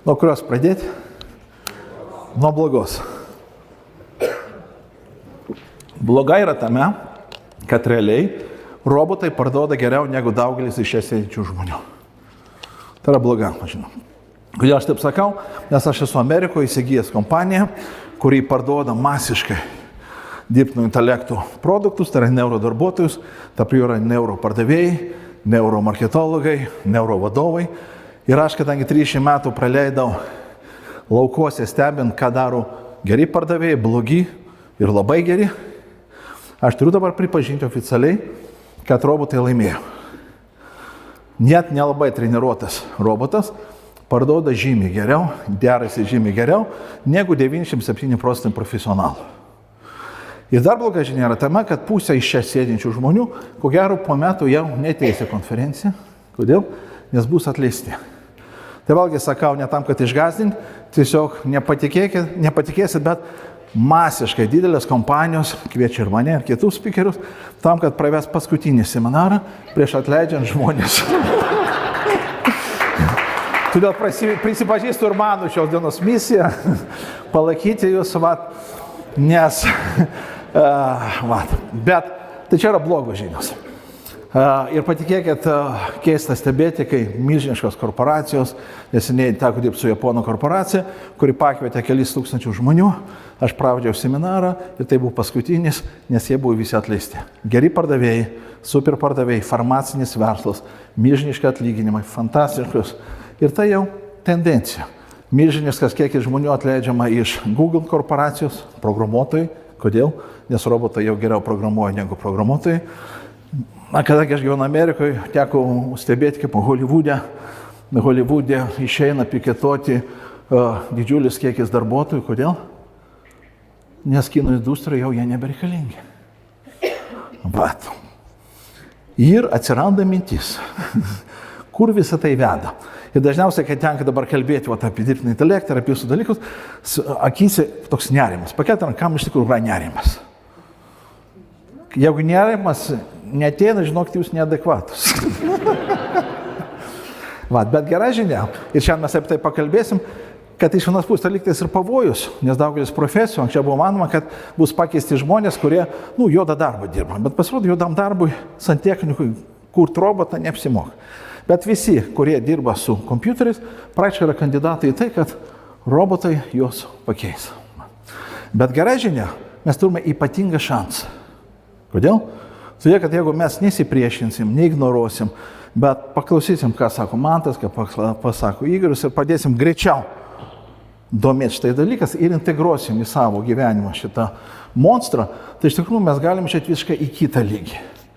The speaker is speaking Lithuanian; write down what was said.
Nuo kurios pradėti? Nuo blogos. Bloga yra tame, kad realiai robotai parduoda geriau negu daugelis iš čia sėdinčių žmonių. Tai yra bloga, žinau. Kodėl aš taip sakau? Nes aš esu Amerikoje įsigijęs kompaniją, kuri parduoda masiškai dirbtinio intelekto produktus, tai yra neurodarbuotojus, tarp jų yra neuropardavėjai, neuromarketologai, neurovadovai. Ir aš, kadangi 30 metų praleidau laukuose stebint, ką daro geri pardavėjai, blogi ir labai geri, aš turiu dabar pripažinti oficialiai, kad robotai laimėjo. Net nelabai treniruotas robotas parduoda žymiai geriau, derasi žymiai geriau, negu 97% profesionalų. Ir dar bloga žinia yra tame, kad pusė iš čia sėdinčių žmonių, ko gero po metų jau neteis į konferenciją. Kodėl? Nes bus atleisti. Tai vėlgi sakau, ne tam, kad išgąsdinti, tiesiog nepatikėsit, bet masiškai didelės kompanijos kviečia ir mane, ir kitus speakerius, tam, kad praves paskutinį seminarą prieš atleidžiant žmonės. Todėl prisipažįstu ir mano šios dienos misiją, palaikyti jūs, nes, bet tai čia yra blogos žinios. Ir patikėkit, keista stebėti, kai milžiniškos korporacijos, neseniai teko dirbti su Japonų korporacija, kuri pakvietė kelis tūkstančių žmonių, aš pravedžiau seminarą ir tai buvo paskutinis, nes jie buvo visi atleisti. Geri pardavėjai, super pardavėjai, farmacinis verslas, milžiniški atlyginimai, fantastiškus. Ir tai jau tendencija. Milžiniškas kiekis žmonių atleidžiama iš Google korporacijos, programuotojai. Kodėl? Nes robotai jau geriau programuoja negu programuotojai. Kadangi aš gyvenu Amerikoje, teko stebėti, kaip Holivude išeina piketuoti didžiulis kiekis darbuotojų. Kodėl? Nes kino industrija jau jie nebereikalingi. Ir atsiranda mintis, kur visą tai veda. Ir dažniausiai, kai tenka dabar kalbėti apie dirbtinį intelektą ir apie jūsų dalykus, akyse toks nerimas. Paketam, kam iš tikrųjų yra nerimas. Jeigu nerimas neateina, žinokit, jūs neadekvatus. Bet gera žinia, ir šiandien mes apie tai pakalbėsim, kad iš vienos pusės lygtais ir pavojus, nes daugelis profesijų, anksčiau buvo manoma, kad bus pakeisti žmonės, kurie, juodą darbą dirba, bet pasirodo, juodam darbui, santechnikui, kurti robotą neapsimoka. Bet visi, kurie dirba su kompiuteriais, praktiškai yra kandidatai į tai, kad robotai juos pakeis. Bet gera žinia, mes turime ypatingą šansą. Kodėl? Todėl, kad jeigu mes nesipriešinsim, neignoruosim, bet paklausysim, ką sako Mantas, ką pasako Igoris ir padėsim greičiau domėti šitai dalykas ir integruosim į savo gyvenimą šitą monstrą, tai iš tikrųjų mes galim išėti visiškai į kitą lygį.